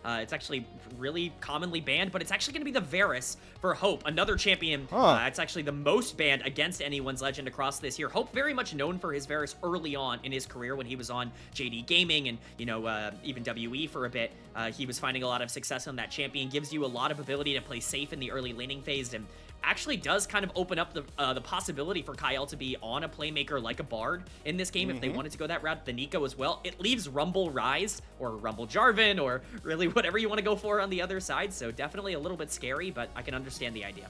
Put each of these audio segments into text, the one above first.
It's actually really commonly banned, but it's actually going to be the Varus for Hope, another champion. It's actually the most banned against anyone's Legend across this year. Hope very much known for his Varus early on in his career when he was on JD Gaming and, you know, even WE for a bit. He was finding a lot of success on that champion, gives you a lot of ability to play safe in the early laning phase, and actually does kind of open up the possibility for Kael to be on a playmaker like a Bard in this game if they wanted to go that route. The Nico as well. It leaves Rumble Rise or Rumble Jarvan or really whatever you want to go for on the other side. So definitely a little bit scary, but I can understand the idea.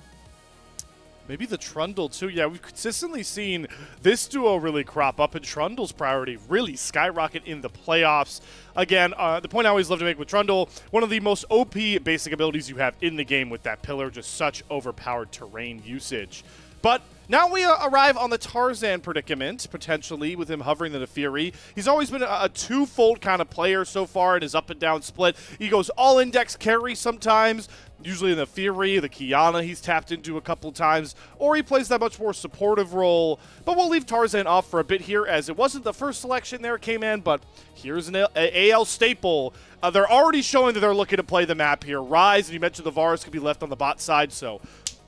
Maybe the Trundle, too. Yeah, we've consistently seen this duo really crop up, and Trundle's priority really skyrocket in the playoffs. Again, the point I always love to make with Trundle, one of the most OP basic abilities you have in the game with that pillar, just such overpowered terrain usage. But now we arrive on the Tarzan predicament, potentially, with him hovering the Fury. He's always been a two-fold kind of player so far in his up and down split. He goes all index carry sometimes, usually in the Fury, the Qiyana he's tapped into a couple times, or he plays that much more supportive role. But we'll leave Tarzan off for a bit here, as it wasn't the first selection there, Kman, but here's an AL staple. They're already showing that they're looking to play the map here. Rise, and you mentioned the Varus could be left on the bot side, so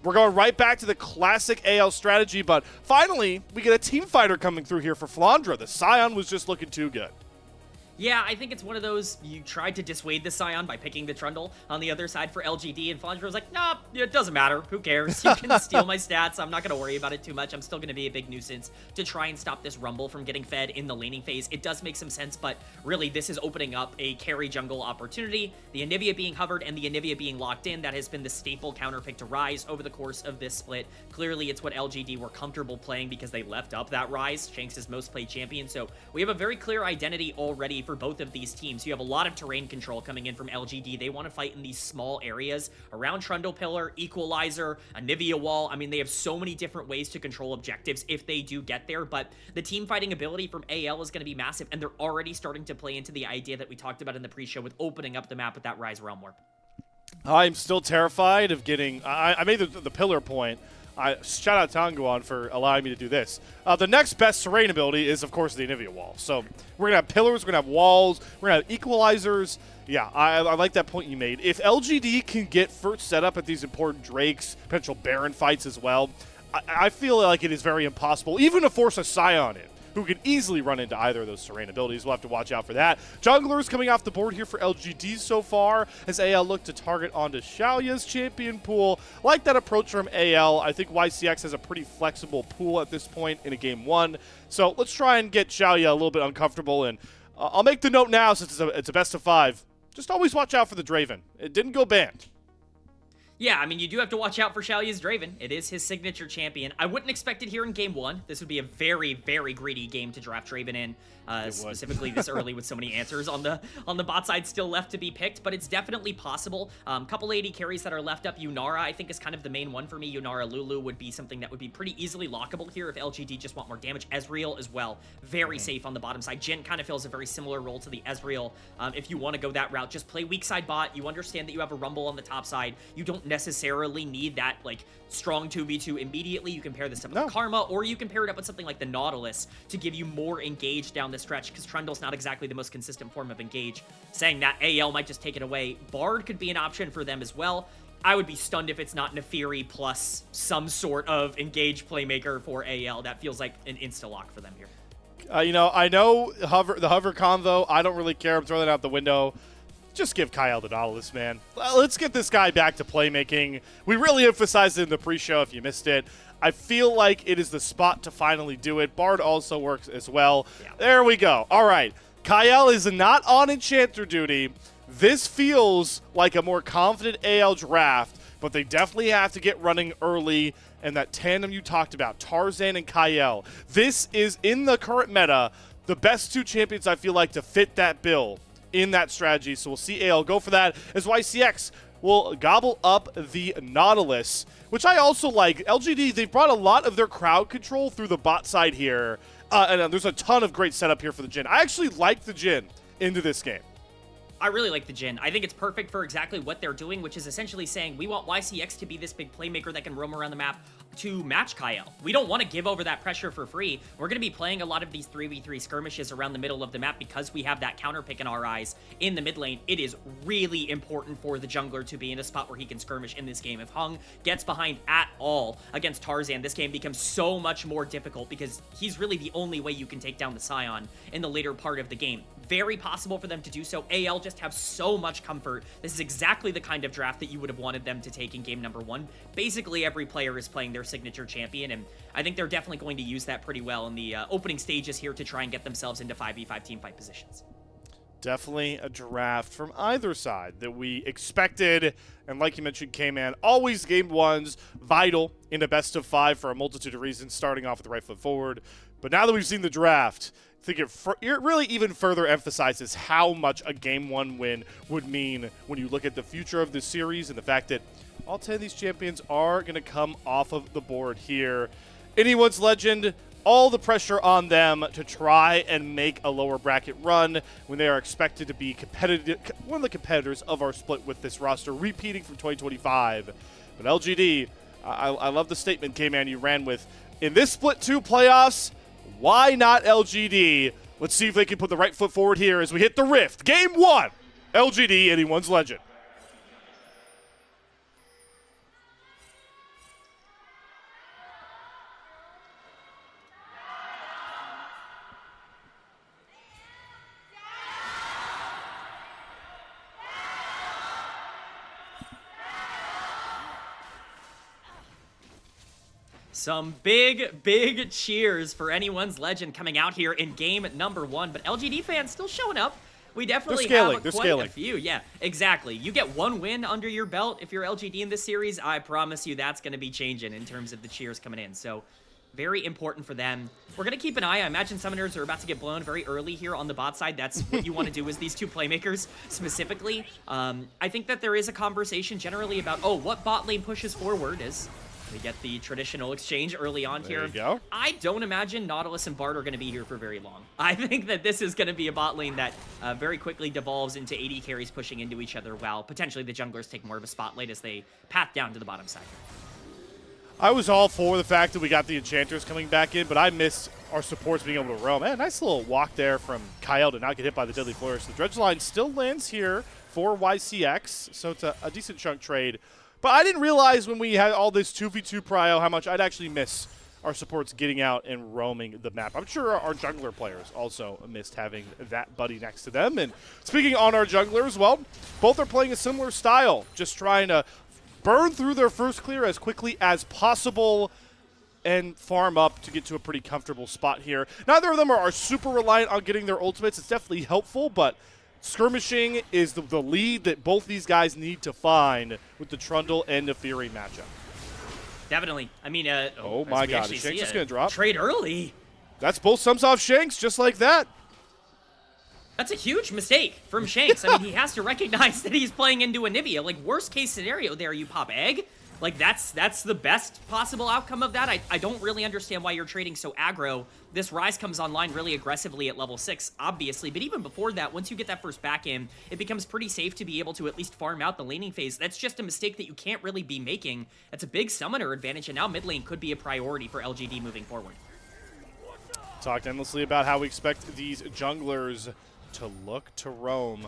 we're going right back to the classic AL strategy, but finally, we get a team fighter coming through here for Flandre. The Scion was just looking too good. Yeah, I think it's one of those, you tried to dissuade the Scion by picking the Trundle on the other side for LGD, and Flandre was like, nah, it doesn't matter. Who cares? You can steal my stats. I'm not going to worry about it too much. I'm still going to be a big nuisance to try and stop this Rumble from getting fed in the laning phase. It does make some sense, but really, this is opening up a carry jungle opportunity. The Anivia being hovered and the Anivia being locked in, that has been the staple counterpick to Rise over the course of this split. Clearly, it's what LGD were comfortable playing because they left up that Rise, Shanks' most played champion, so we have a very clear identity already for both of these teams. You have a lot of terrain control coming in from LGD. They want to fight in these small areas around Trundle Pillar, Equalizer, Anivia Wall. I mean, they have so many different ways to control objectives if they do get there, but the team fighting ability from AL is going to be massive, and they're already starting to play into the idea that we talked about in the pre-show with opening up the map with that Rise Realm Warp. I'm still terrified of getting... I made the pillar point. Shout out Tangyuan for allowing me to do this. The next best terrain ability is, of course, the Anivia Wall. So we're going to have pillars, we're going to have walls, we're going to have equalizers. Yeah, I like that point you made. If LGD can get first set up at these important Drakes, potential Baron fights as well, I feel like it is very impossible, even to force a Scion in, who can easily run into either of those terrain abilities. We'll have to watch out for that. Junglers coming off the board here for LGD so far, as AL look to target onto Shaoye's champion pool. Like that approach from AL. I think YCX has a pretty flexible pool at this point in a game one. So let's try and get Shaoye a little bit uncomfortable, and I'll make the note now, since it's a best of 5. Just always watch out for the Draven. It didn't go banned. Yeah, I mean, you do have to watch out for Xiaoye's Draven. It is his signature champion. I wouldn't expect it here in game 1. This would be a very, very greedy game to draft Draven in, specifically this early with so many answers on the bot side still left to be picked, but it's definitely possible. Couple AD carries that are left up. Yunara, I think, is kind of the main one for me. Yunara Lulu would be something that would be pretty easily lockable here if LGD just want more damage. Ezreal as well, very safe on the bottom side. Jhin kind of fills a very similar role to the Ezreal. If you want to go that route, just play weak side bot. You understand that you have a Rumble on the top side. You don't necessarily need that like strong 2v2 immediately. You can pair this up with Karma, or you can pair it up with something like the Nautilus to give you more engage down the stretch, because Trundle's not exactly the most consistent form of engage. Saying that, AL might just take it away. Bard could be an option for them as well. I would be stunned if it's not Nefiri plus some sort of engage playmaker for AL. That feels like an insta-lock for them here. You know, I know the hover convo. I don't really care. I'm throwing that out the window. Just give Kael the Nautilus, man. Let's get this guy back to playmaking. We really emphasized it in the pre-show if you missed it. I feel like it is the spot to finally do it. Bard also works as well. Yeah. There we go. All right. Kael is not on Enchanter duty. This feels like a more confident AL draft, but they definitely have to get running early. And that tandem you talked about, Tarzan and Kael, this is, in the current meta, the best 2 champions I feel like to fit that bill in that strategy. So we'll see AL go for that, as YCX will gobble up the Nautilus, which I also like. LGD, they've brought a lot of their crowd control through the bot side here, and there's a ton of great setup here for the Jhin. I actually like the Jhin into this game. I really like the Jhin. I think it's perfect for exactly what they're doing, which is essentially saying we want YCX to be this big playmaker that can roam around the map, to match Kael. We don't want to give over that pressure for free. We're going to be playing a lot of these 3v3 skirmishes around the middle of the map because we have that counter pick in our eyes in the mid lane. It is really important for the jungler to be in a spot where he can skirmish in this game. If Heng gets behind at all against Tarzan, this game becomes so much more difficult because he's really the only way you can take down the Scion in the later part of the game. Very possible for them to do so. AL just have so much comfort. This is exactly the kind of draft that you would have wanted them to take in game number 1. Basically, every player is playing their signature champion, and I think they're definitely going to use that pretty well in the opening stages here to try and get themselves into 5v5 teamfight positions. Definitely a draft from either side that we expected, and like you mentioned, Kman, always game 1's vital in a best of 5 for a multitude of reasons, starting off with the right foot forward. But now that we've seen the draft, I think it really even further emphasizes how much a game 1 win would mean when you look at the future of this series and the fact that all 10 of these champions are going to come off of the board here. Anyone's Legend, all the pressure on them to try and make a lower bracket run when they are expected to be competitive, one of the competitors of our split with this roster, repeating from 2025. But LGD, I love the statement, Kman, you ran with. In this Split 2 playoffs, why not LGD? Let's see if they can put the right foot forward here as we hit the rift. Game 1, LGD, Anyone's Legend. Some big cheers for Anyone's Legend coming out here in game number 1, but LGD fans still showing up. We definitely have quite a few. Yeah, exactly. You get 1 win under your belt if you're LGD in this series. I promise you that's going to be changing in terms of the cheers coming in. So very important for them. We're going to keep an eye. I imagine summoners are about to get blown very early here on the bot side. That's what you want to do is these 2 playmakers specifically. I think that there is a conversation generally about, oh, what bot lane pushes forward is... We get the traditional exchange early on here. There you go. I don't imagine Nautilus and Bard are going to be here for very long. I think that this is going to be a bot lane that very quickly devolves into AD carries pushing into each other while potentially the junglers take more of a spotlight as they path down to the bottom side. I was all for the fact that we got the enchanters coming back in, but I missed our supports being able to roam. Man, nice little walk there from Kael to not get hit by the Deadly Flourish. The Dredge line still lands here for YCX, so it's a decent chunk trade. But I didn't realize when we had all this 2v2 prio how much I'd actually miss our supports getting out and roaming the map. I'm sure our jungler players also missed having that buddy next to them. And speaking on our junglers, well, both are playing a similar style, just trying to burn through their first clear as quickly as possible and farm up to get to a pretty comfortable spot here. Neither of them are super reliant on getting their ultimates. It's definitely helpful, but skirmishing is the lead that both these guys need to find with the Trundle and the Fury matchup. Definitely. I mean, oh my god, is Shanks just going to drop? Trade early. That's both sums off Shanks, just like that. That's a huge mistake from Shanks. I mean, he has to recognize that he's playing into Anivia. Like, worst case scenario there, you pop Egg. Like, that's the best possible outcome of that. I don't really understand why you're trading so aggro. This Ryze comes online really aggressively at level 6, obviously. But even before that, once you get that first back in, it becomes pretty safe to be able to at least farm out the laning phase. That's just a mistake that you can't really be making. That's a big summoner advantage, and now mid lane could be a priority for LGD moving forward. Talked endlessly about how we expect these junglers to look to roam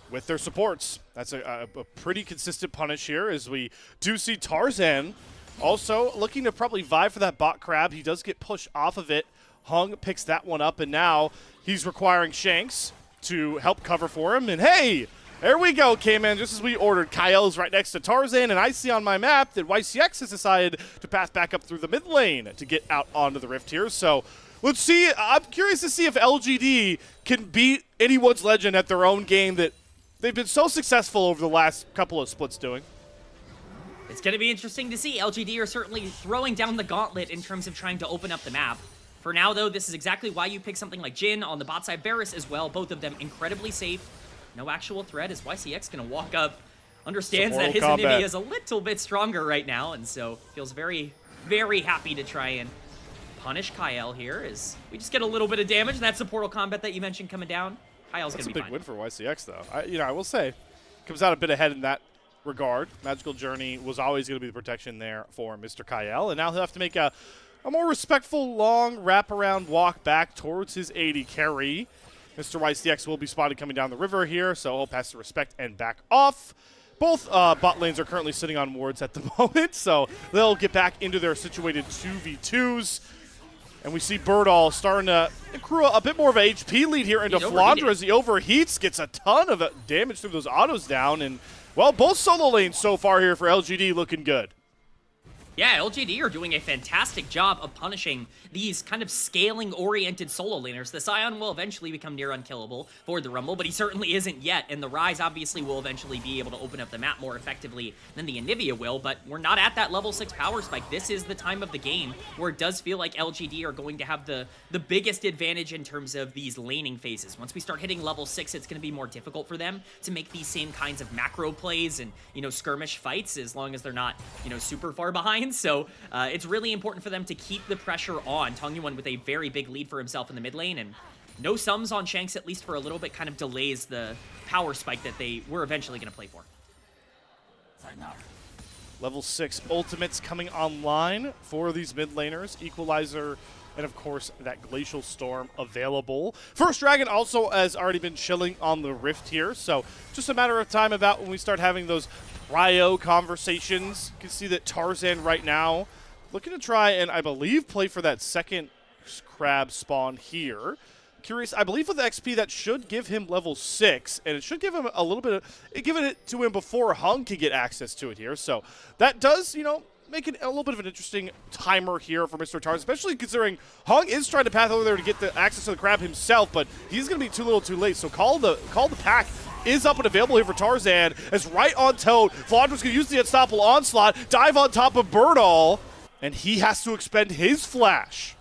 with their supports. That's a pretty consistent punish here as we do see Tarzan also looking to probably vie for that bot crab. He does get pushed off of it. Heng picks that one up, and now he's requiring Shanks to help cover for him. And hey, there we go, Kman. Just as we ordered, Kael's right next to Tarzan, and I see on my map that YCX has decided to pass back up through the mid lane to get out onto the rift here. So let's see. I'm curious to see if LGD can beat Anyone's Legend at their own game that they've been so successful over the last couple of splits doing. It's going to be interesting to see. LGD are certainly throwing down the gauntlet in terms of trying to open up the map. For now, though, this is exactly why you pick something like Jhin on the bot side, Varus as well. Both of them incredibly safe. No actual threat as YCX going to walk up. Understands that his enemy is a little bit stronger right now, and so feels very, very happy to try and punish Kael here as we just get a little bit of damage. That's the portal combat that you mentioned coming down. Kael's going to be fine. That's a big win for YCX, though. I will say, comes out a bit ahead in that regard. Magical Journey was always going to be the protection there for Mr. Kael, and now he'll have to make a more respectful, long wraparound walk back towards his AD carry. Mr. YCX will be spotted coming down the river here, so he'll pass the respect and back off. Both bot lanes are currently sitting on wards at the moment, so they'll get back into their situated 2v2s. And we see Burdol starting to accrue a bit more of an HP lead here into Flandre as he overheats, gets a ton of damage through those autos down, and, well, both solo lanes so far here for LGD looking good. Yeah, LGD are doing a fantastic job of punishing these kind of scaling-oriented solo laners. The Scion will eventually become near unkillable for the Rumble, but he certainly isn't yet, and the Ryze obviously will eventually be able to open up the map more effectively than the Anivia will, but we're not at that level 6 power spike. This is the time of the game where it does feel like LGD are going to have the biggest advantage in terms of these laning phases. Once we start hitting level 6, it's going to be more difficult for them to make these same kinds of macro plays and, you know, skirmish fights as long as they're not, you know, super far behind. So it's really important for them to keep the pressure on. Tangyuan with a very big lead for himself in the mid lane, and no sums on Shanks, at least for a little bit, kind of delays the power spike that they were eventually going to play for. Level 6 ultimates coming online for these mid laners. Equalizer, and of course that Glacial Storm available. First Dragon also has already been chilling on the Rift here, so just a matter of time about when we start having those prio conversations. You can see that Tarzan right now looking to try and, I believe, play for that second crab spawn here. Curious, I believe with the XP that should give him level 6, and it should give him a little bit of, giving it to him before Heng can get access to it here. So that does, you know, make it a little bit of an interesting timer here for Mr. Tarzan, especially considering Heng is trying to path over there to get the access to the crab himself, but he's going to be too little too late. So call the pack is up and available here for Tarzan, as right on toad, Flandre's going to use the unstoppable onslaught, dive on top of Burdol, and he has to expend his flash.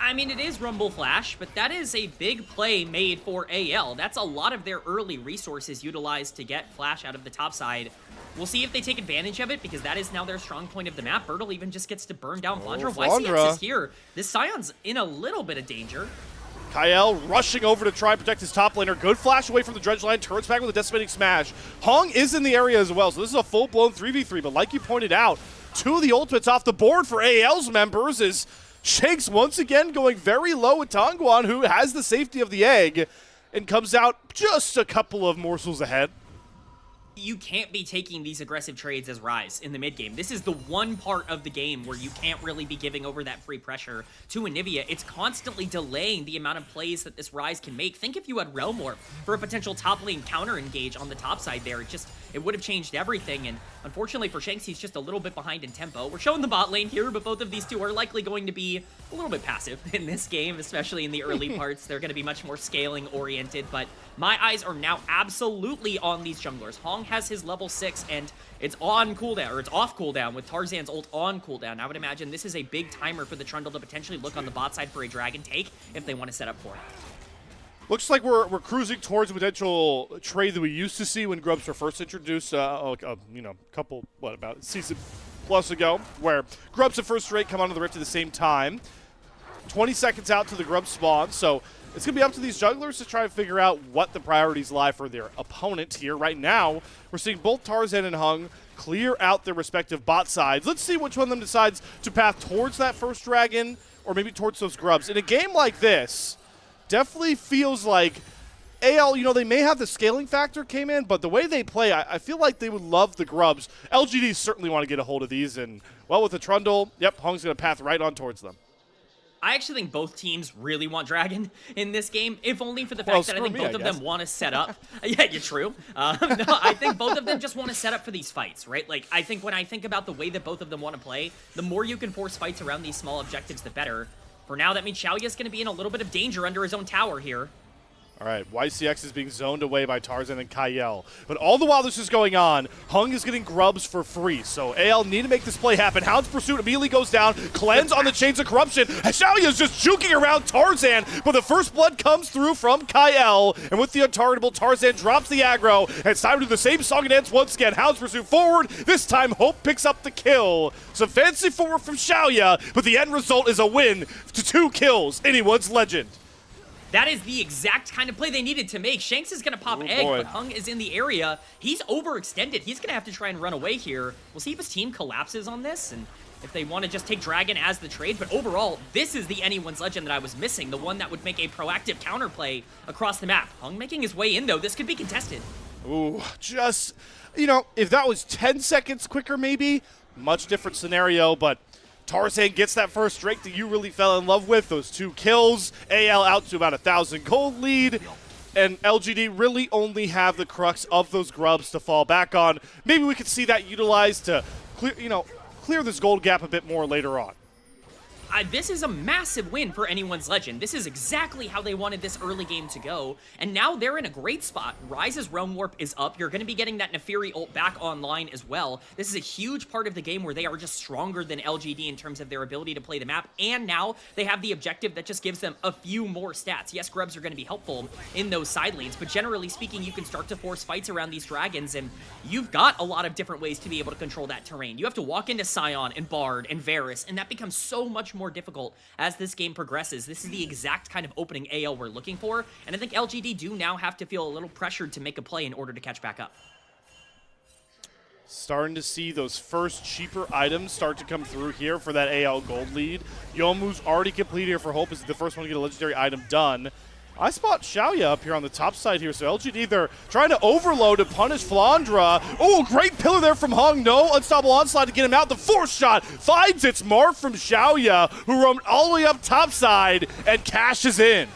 I mean, it is Rumble Flash, but that is a big play made for AL. That's a lot of their early resources utilized to get Flash out of the top side. We'll see if they take advantage of it, because that is now their strong point of the map. Burdol even just gets to burn down Flandre. YCX is here. This Scion's in a little bit of danger. Kael rushing over to try and protect his top laner. Good flash away from the dredge line. Turrets back with a decimating smash. Heng is in the area as well, so this is a full-blown 3v3. But like you pointed out, two of the ultimates off the board for AL's members is Shanks once again going very low with Tangyuan, who has the safety of the egg and comes out just a couple of morsels ahead. You can't be taking these aggressive trades as Ryze in the mid game. This is the one part of the game where you can't really be giving over that free pressure to Anivia. It's constantly delaying the amount of plays that this Ryze can make. Think if you had Realm Warp for a potential top lane counter engage on the top side there. It would have changed everything, and unfortunately for Shanks, he's just a little bit behind in tempo. We're showing the bot lane here, but both of these two are likely going to be a little bit passive in this game, especially in the early parts. They're going to be much more scaling oriented, but my eyes are now absolutely on these junglers. Heng has his level 6, and it's on cooldown, or it's off cooldown with Tarzan's ult on cooldown. I would imagine this is a big timer for the Trundle to potentially look on the bot side for a dragon take if they want to set up for it. Looks like we're cruising towards a potential trade that we used to see when Grubs were first introduced, about a season plus ago, where Grubs and First Rate come onto the Rift at the same time. 20 seconds out to the Grub spawn, so it's going to be up to these jugglers to try and figure out what the priorities lie for their opponent here. Right now, we're seeing both Tarzan and Heng clear out their respective bot sides. Let's see which one of them decides to path towards that first dragon or maybe towards those Grubs. In a game like this, definitely feels like AL, you know, they may have the scaling factor came in, but the way they play, I feel like they would love the Grubs. LGD certainly want to get a hold of these, and, well, with the Trundle, yep, Heng's going to path right on towards them. I actually think both teams really want Dragon in this game, if only for the fact that I think both of them want to set up. Yeah, you're true. No, I think both of them just want to set up for these fights, right? Like, I think when I think about the way that both of them want to play, the more you can force fights around these small objectives, the better. For now, that means Shaoye is going to be in a little bit of danger under his own tower here. All right, YCX is being zoned away by Tarzan and Kael. But all the while this is going on, Heng is getting Grubs for free. So AL need to make this play happen. Hound's Pursuit immediately goes down. Cleanse on the Chains of Corruption. Shaoye is just juking around Tarzan, but the first blood comes through from Kael. And with the untargetable, Tarzan drops the aggro. And it's time to do the same song and dance once again. Hound's Pursuit forward. This time, Hope picks up the kill. Some fancy forward from Shaoye, but the end result is a win to 2 kills. Anyone's legend. That is the exact kind of play they needed to make. Shanks is going to pop egg, but Heng is in the area. He's overextended. He's going to have to try and run away here. We'll see if his team collapses on this and if they want to just take Dragon as the trade. But overall, this is the Anyone's Legend that I was missing, the one that would make a proactive counterplay across the map. Heng making his way in, though. This could be contested. Ooh, just, you know, if that was 10 seconds quicker maybe, much different scenario, but Tarzan gets that first Drake that you really fell in love with, those 2 kills, AL out to about 1,000 gold lead, and LGD really only have the crux of those grubs to fall back on. Maybe we could see that utilized to clear this gold gap a bit more later on. This is a massive win for Anyone's Legend. This is exactly how they wanted this early game to go, and now they're in a great spot. Ryze's Realm Warp is up. You're going to be getting that Nefiri ult back online as well. This is a huge part of the game where they are just stronger than LGD in terms of their ability to play the map, and now they have the objective that just gives them a few more stats. Yes, grubs are going to be helpful in those side lanes, but generally speaking, you can start to force fights around these dragons, and you've got a lot of different ways to be able to control that terrain. You have to walk into Sion and Bard and Varus, and that becomes so much more difficult as this game progresses. This is the exact kind of opening AL we're looking for, and I think LGD do now have to feel a little pressured to make a play in order to catch back up. Starting to see those first cheaper items start to come through here for that AL gold lead. Youmuu's already completed here for Hope is the first one to get a legendary item done. I spot Shaoye up here on the top side here, so LGD, they're trying to overload and punish Flandre. Oh, great pillar there from Heng. No unstoppable onslaught to get him out. The force shot finds its mark from Shaoye, who roamed all the way up top side and cashes in.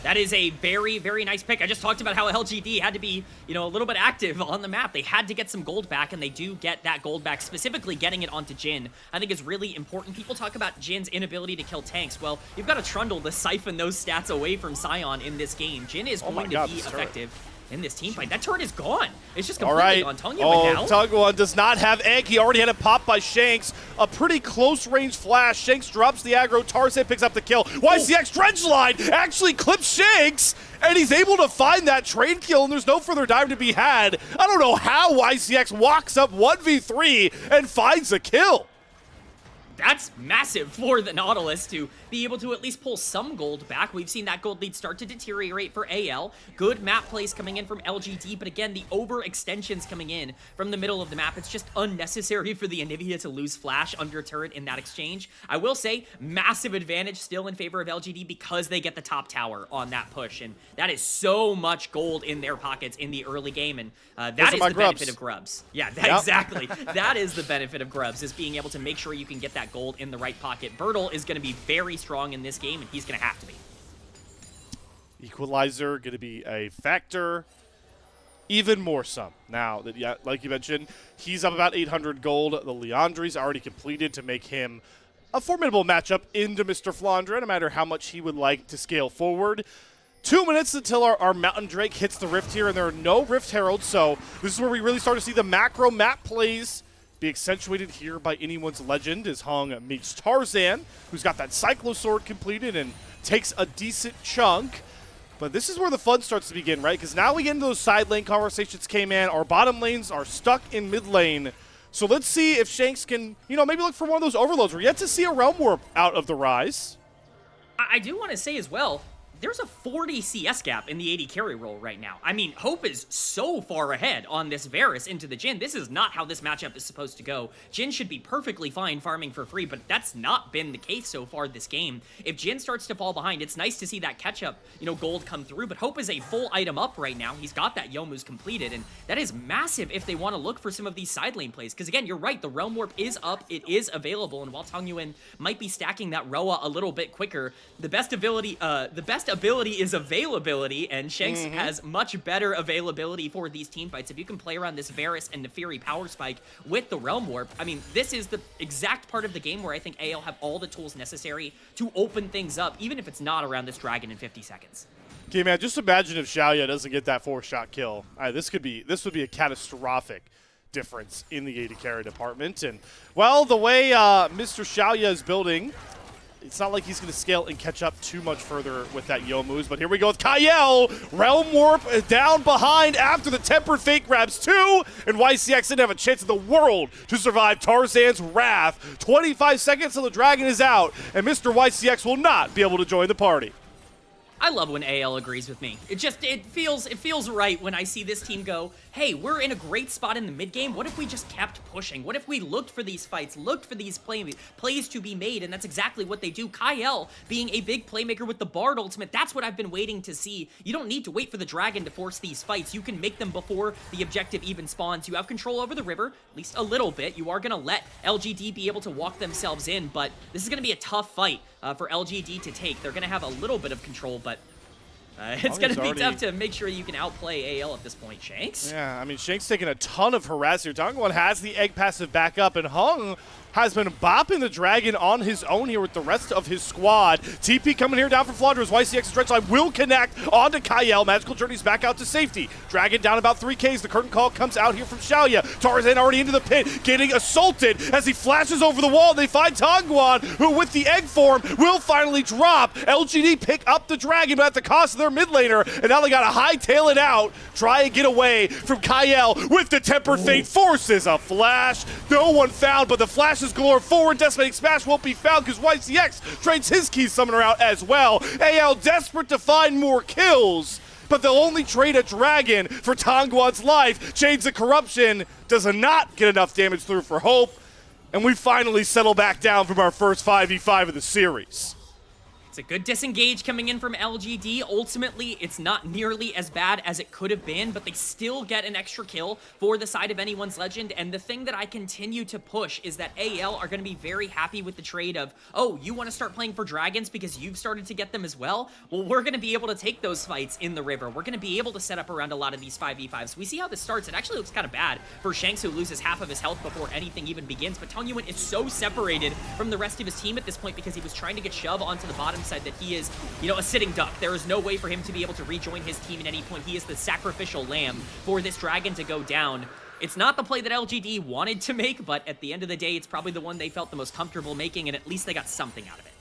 That is a very, very nice pick. I just talked about how LGD had to be, a little bit active on the map. They had to get some gold back, and they do get that gold back, specifically getting it onto Jhin. I think is really important. People talk about Jin's inability to kill tanks. Well, you've got a Trundle to siphon those stats away from Sion in this game. Jhin is going to be effective in this team fight. That turret is gone. It's just completely gone. Tangyuan now. Tangyuan does not have egg. He already had it popped by Shanks. A pretty close range flash. Shanks drops the aggro. Tarzan picks up the kill. YCX dredge line actually clips Shanks, and he's able to find that trade kill, and there's no further dive to be had. I don't know how YCX walks up 1v3 and finds a kill. That's massive for the Nautilus to be able to at least pull some gold back. We've seen that gold lead start to deteriorate for AL. Good map plays coming in from LGD, but again, the overextensions coming in from the middle of the map. It's just unnecessary for the Anivia to lose flash under turret in that exchange. I will say, massive advantage still in favor of LGD because they get the top tower on that push, and that is so much gold in their pockets in the early game, and that is the benefit of grubs. Yeah, exactly. That is the benefit of grubs, is being able to make sure you can get that gold in the right pocket. Burdol is going to be very strong in this game, and he's going to have to be. Equalizer going to be a factor. Even more so now that, yeah, like you mentioned, he's up about 800 gold. The Leandri's already completed to make him a formidable matchup into Mr. Flandre, no matter how much he would like to scale forward. 2 minutes until our Mountain Drake hits the Rift here, and there are no Rift Heralds, so this is where we really start to see the macro map plays be accentuated here by Anyone's Legend as Heng meets Tarzan, who's got that Cyclo Sword completed and takes a decent chunk. But this is where the fun starts to begin, right? Because now we get into those side lane conversations, Kman. Our bottom lanes are stuck in mid lane. So let's see if Shanks can, maybe look for one of those overloads. We're yet to see a Realm Warp out of the Rise. I do want to say as well, there's a 40 CS gap in the AD carry role right now. I mean, Hope is so far ahead on this Varus into the Jhin. This is not how this matchup is supposed to go. Jhin should be perfectly fine farming for free, but that's not been the case so far this game. If Jhin starts to fall behind, it's nice to see that catch-up, gold come through, but Hope is a full item up right now. He's got that Youmuu's completed, and that is massive if they want to look for some of these side lane plays, because again, you're right, the Realm Warp is up, it is available, and while Tangyuan might be stacking that Roa a little bit quicker, the best ability is availability, and Shanks has much better availability for these team fights. If you can play around this Varus and Nefiri power spike with the Realm Warp, I mean, this is the exact part of the game where I think AL have all the tools necessary to open things up, even if it's not around this dragon in 50 seconds. Okay, man, just imagine if Shaoye doesn't get that 4-shot kill. This would be a catastrophic difference in the AD carry department. And, well, the way Mr. Shaoye is building, it's not like he's going to scale and catch up too much further with that Youmuu's, but here we go with Kael. Realm Warp down behind after the Tempered Fate grabs 2, and YCX didn't have a chance in the world to survive Tarzan's wrath. 25 seconds till the dragon is out, and Mr. YCX will not be able to join the party. I love when AL agrees with me. It feels right when I see this team go, hey, we're in a great spot in the mid game. What if we just kept pushing? What if we looked for these fights, looked for these plays to be made? And that's exactly what they do. Kael being a big playmaker with the Bard ultimate, that's what I've been waiting to see. You don't need to wait for the dragon to force these fights. You can make them before the objective even spawns. You have control over the river, at least a little bit. You are going to let LGD be able to walk themselves in, but this is going to be a tough fight for LGD to take. They're going to have a little bit of control, but it's going to be tough to make sure you can outplay AL at this point. Shanks? Yeah, I mean, Shanks taking a ton of harass here. Tangyuan has the egg passive back up, and Heng has been bopping the dragon on his own here with the rest of his squad. TP coming here down from Flandre. YCX Dredge Line will connect onto Kael. Magical Journey's back out to safety. Dragon down about 3Ks. The curtain call comes out here from Shaoye. Tarzan already into the pit, getting assaulted as he flashes over the wall. They find Tangyuan, who with the egg form will finally drop. LGD pick up the dragon, but at the cost of their mid laner, and now they got to hightail it out, try and get away from Kael with the Tempered Fate. Forces a flash. No one found, but the flash is galore. Forward decimating smash won't be found because YCX trades his key summoner out as well. AL desperate to find more kills, but they'll only trade a dragon for Tangyuan's life. Chains of Corruption does not get enough damage through for Hope, and we finally settle back down from our first 5v5 of the series. It's a good disengage coming in from LGD. Ultimately, it's not nearly as bad as it could have been, but they still get an extra kill for the side of anyone's Legend. And the thing that I continue to push is that AL are going to be very happy with the trade of, oh, you want to start playing for dragons because you've started to get them as well? Well, we're going to be able to take those fights in the river. We're going to be able to set up around a lot of these 5v5s. We see how this starts. It actually looks kind of bad for Shanks, who loses half of his health before anything even begins. But Tangyuan is so separated from the rest of his team at this point because he was trying to get shoved onto the bottom side that he is, a sitting duck. There is no way for him to be able to rejoin his team at any point. He is the sacrificial lamb for this dragon to go down. It's not the play that LGD wanted to make, but at the end of the day, it's probably the one they felt the most comfortable making, and at least they got something out of it.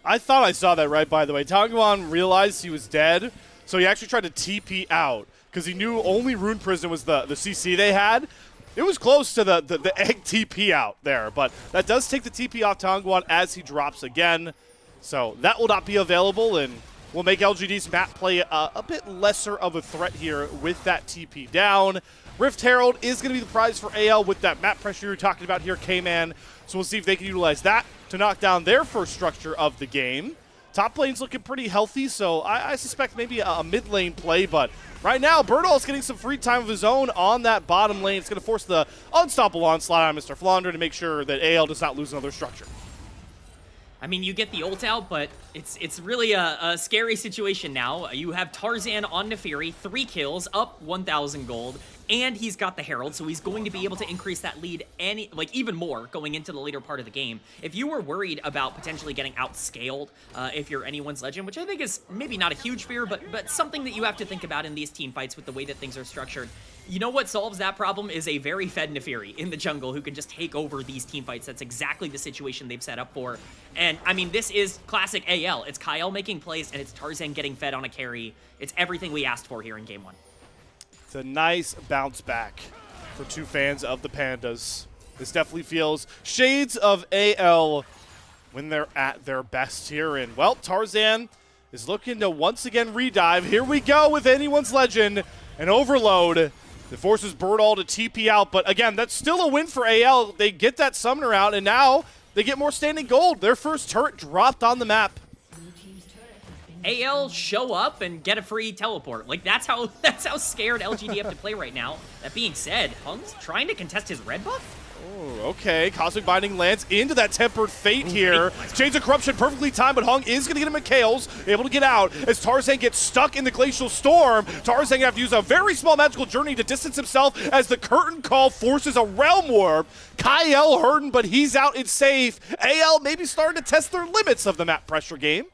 I thought I saw that right, by the way. Tangyuan realized he was dead, so he actually tried to TP out because he knew only Rune Prison was the CC they had. It was close to the egg TP out there, but that does take the TP off Tangyuan as he drops again. So that will not be available, and will make LGD's map play a bit lesser of a threat here with that TP down. Rift Herald is going to be the prize for AL with that map pressure you're talking about here, Kman. So we'll see if they can utilize that to knock down their first structure of the game. Top lane's looking pretty healthy, so I suspect maybe a mid lane play, but right now, Burdol is getting some free time of his own on that bottom lane. It's going to force the unstoppable onslaught on Mr. Flandre to make sure that AL does not lose another structure. I mean, you get the ult out, but it's really a scary situation now. You have Tarzan on Neferi, 3 kills, up 1,000 gold, and he's got the Herald, so he's going to be able to increase that lead even more going into the later part of the game. If you were worried about potentially getting outscaled if you're anyone's Legend, which I think is maybe not a huge fear, but something that you have to think about in these team fights with the way that things are structured, you know what solves that problem is a very fed Neferi in the jungle who can just take over these team fights. That's exactly the situation they've set up for. And, I mean, this is classic AL. It's Kael making plays, and it's Tarzan getting fed on a carry. It's everything we asked for here in Game 1. It's a nice bounce back for two fans of the Pandas. This definitely feels shades of AL when they're at their best here. And, well, Tarzan is looking to once again redive. Here we go with anyone's Legend. An overload that forces Burdol to TP out. But, again, that's still a win for AL. They get that summoner out, and now they get more standing gold. Their first turret dropped on the map. AL show up and get a free teleport. Like, that's how scared LGD have to play right now. That being said, Heng's trying to contest his red buff? Oh, okay. Cosmic Binding lands into that Tempered Fate here. Chains of Corruption perfectly timed, but Heng is going to get him at Kael's, able to get out as Tarzan gets stuck in the Glacial Storm. Tarzan going to have to use a very small Magical Journey to distance himself as the Curtain Call forces a Realm Warp. Kael hurting, but he's out. It's safe. AL maybe starting to test their limits of the map pressure game.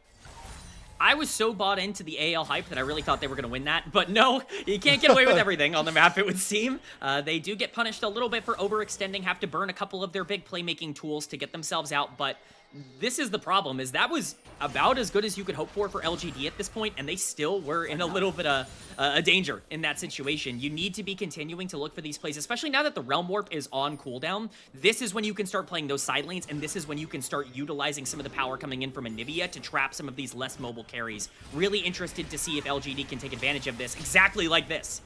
I was so bought into the AL hype that I really thought they were going to win that. But no, you can't get away with everything on the map, it would seem. They do get punished a little bit for overextending, have to burn a couple of their big playmaking tools to get themselves out. But this is the problem, is that was about as good as you could hope for LGD at this point, and they still were in a little bit of a danger in that situation. You need to be continuing to look for these plays, especially now that the Realm Warp is on cooldown. This is when you can start playing those side lanes, and this is when you can start utilizing some of the power coming in from Anivia to trap some of these less mobile carries. Really interested to see if LGD can take advantage of this, exactly like this.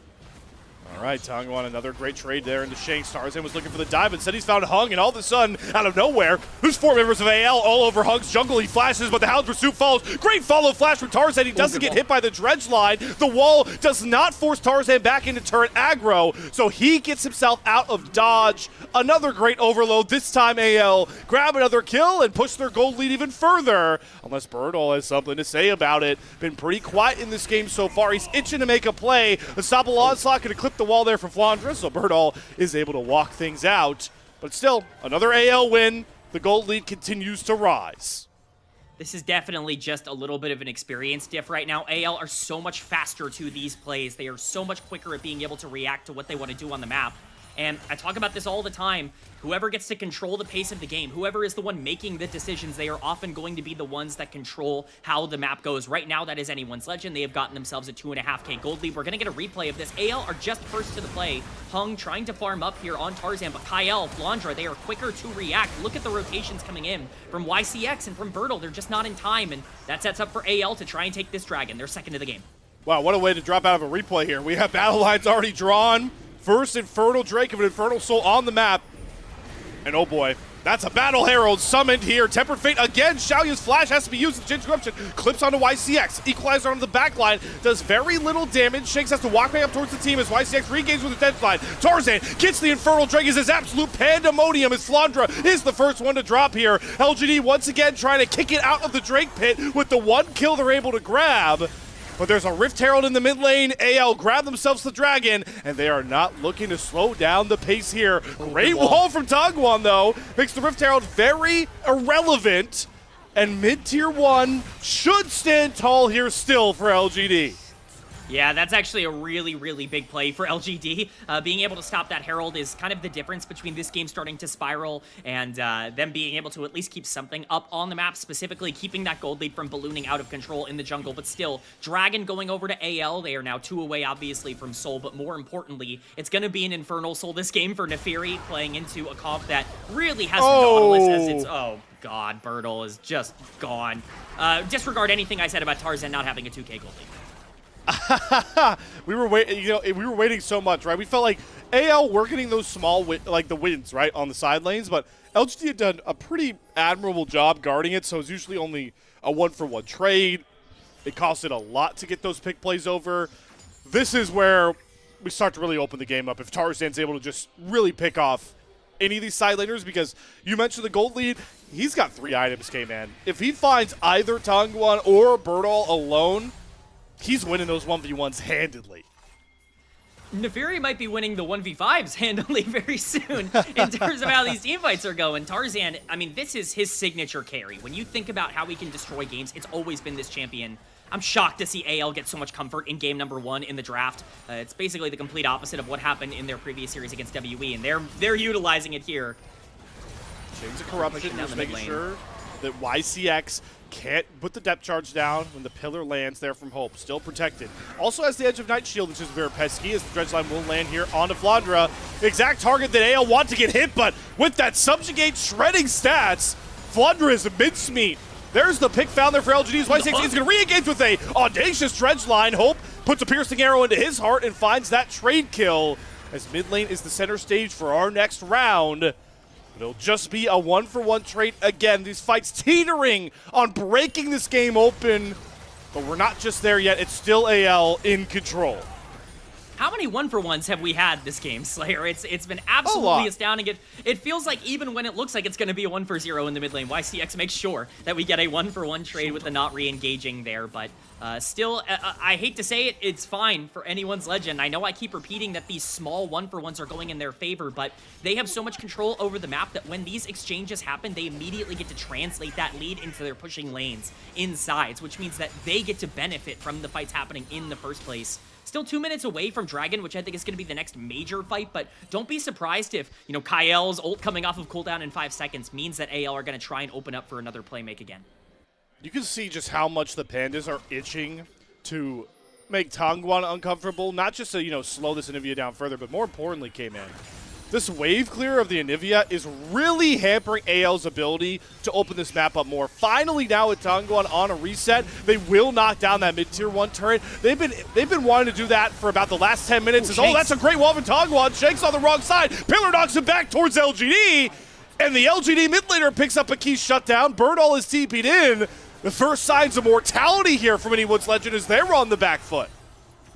All right, Tangyuan, another great trade there into Shanks. Tarzan was looking for the dive, and said he's found Heng, and all of a sudden, out of nowhere, there's 4 members of AL all over Heng's jungle. He flashes, but the Hound's pursuit follows. Great follow flash from Tarzan. He doesn't get hit by the dredge line. The wall does not force Tarzan back into turret aggro, so he gets himself out of dodge. Another great overload. This time, AL grab another kill and push their gold lead even further. Unless Burdol has something to say about it. Been pretty quiet in this game so far. He's itching to make a play. The Sabal onslaught could have clipped the wall there from Flandre, so Burdol is able to walk things out. But still, another AL win. The gold lead continues to rise. This is definitely just a little bit of an experience diff right now. AL are so much faster to these plays. They are so much quicker at being able to react to what they want to do on the map. And I talk about this all the time. Whoever gets to control the pace of the game, whoever is the one making the decisions, they are often going to be the ones that control how the map goes. Right now, that is anyone's legend. They have gotten themselves a 2.5K gold lead. We're going to get a replay of this. AL are just first to the play. Heng trying to farm up here on Tarzan, but Kael, Flandre, they are quicker to react. Look at the rotations coming in from YCX and from Burdol. They're just not in time, and that sets up for AL to try and take this dragon. They're second to the game. Wow, what a way to drop out of a replay here. We have battle lines already drawn. First Infernal Drake of an Infernal Soul on the map. And oh boy, that's a Battle Herald summoned here. Tempered Fate again. Shaoye's flash has to be used. The interruption clips onto YCX. Equalizer onto the back line. Does very little damage. Shanks has to walk back up towards the team as YCX regains with the dead line. Tarzan gets the Infernal Drake. Is absolute pandemonium as Flandre is the first one to drop here. LGD once again trying to kick it out of the Drake pit with the one kill they're able to grab. But there's a Rift Herald in the mid lane. AL grab themselves the dragon, and they are not looking to slow down the pace here. Great wall from Tangyuan, though. Makes the Rift Herald very irrelevant. And mid-tier 1 should stand tall here still for LGD. Yeah, that's actually a really, really big play for LGD. Being able to stop that Herald is kind of the difference between this game starting to spiral and them being able to at least keep something up on the map, specifically keeping that gold lead from ballooning out of control in the jungle. But still, Dragon going over to AL. They are now 2 away, obviously, from Soul, but more importantly, it's going to be an Infernal Soul this game for Neferi, playing into a comp that really has Nautilus as its... Oh, God, Burdol is just gone. Disregard anything I said about Tarzan not having a 2K gold lead. we were waiting so much, right? We felt like AL were getting those small the wins, right, on the side lanes, but LGD had done a pretty admirable job guarding it, so it was usually only a 1-for-1 trade. It costed a lot to get those pick plays over. This is where we start to really open the game up if Tarzan's able to just really pick off any of these side laners, because you mentioned the gold lead. He's got 3 items, Kman. If he finds either Tangyuan or Burdol alone, he's winning those 1v1s handedly. Neferi might be winning the 1v5s handily very soon in terms of how these team fights are going. Tarzan, I mean, this is his signature carry. When you think about how he can destroy games, it's always been this champion. I'm shocked to see AL get so much comfort in game number 1 in the draft. It's basically the complete opposite of what happened in their previous series against WE, and they're utilizing it here. Chains of Corruption, just making sure that YCX can't put the depth charge down when the pillar lands there from Hope. Still protected. Also has the Edge of Night Shield, which is very pesky, as the dredge line will land here onto Flandre. Exact target that AL want to get hit, but with that subjugate shredding stats, Flandre is a mincemeat. There's the pick found there for LGD's. YCX is going to re-engage with a audacious dredge line. Hope puts a piercing arrow into his heart and finds that trade kill, as mid lane is the center stage for our next round. It'll just be a 1-for-1 trade again. These fights teetering on breaking this game open, but we're not just there yet. It's still AL in control. How many 1-for-1s have we had this game, Slayer? It's been absolutely astounding. It feels like even when it looks like it's going to be a 1-for-0 in the mid lane, YCX makes sure that we get a 1-for-1 trade with the not re-engaging there. But still, I hate to say it, it's fine for anyone's legend. I know I keep repeating that these small 1-for-1s are going in their favor, but they have so much control over the map that when these exchanges happen, they immediately get to translate that lead into their pushing lanes insides, which means that they get to benefit from the fights happening in the first place. Still 2 minutes away from Dragon, which I think is going to be the next major fight, but don't be surprised if, you know, Kael's ult coming off of cooldown in 5 seconds means that AL are going to try and open up for another play make again. You can see just how much the Pandas are itching to make Tangyuan uncomfortable, not just to, you know, slow this Anivia down further, but more importantly, Kman, this wave clear of the Anivia is really hampering AL's ability to open this map up more. Finally, now with Tangyuan on a reset, they will knock down that mid-tier 1 turret. They've been wanting to do that for about the last 10 minutes. Oh, that's a great wall from Tangyuan. Shanks on the wrong side. Pillar knocks him back towards LGD, and the LGD mid laner picks up a key shutdown. Burdol is TP'd in. The first signs of mortality here from anyone's Legend as they're on the back foot.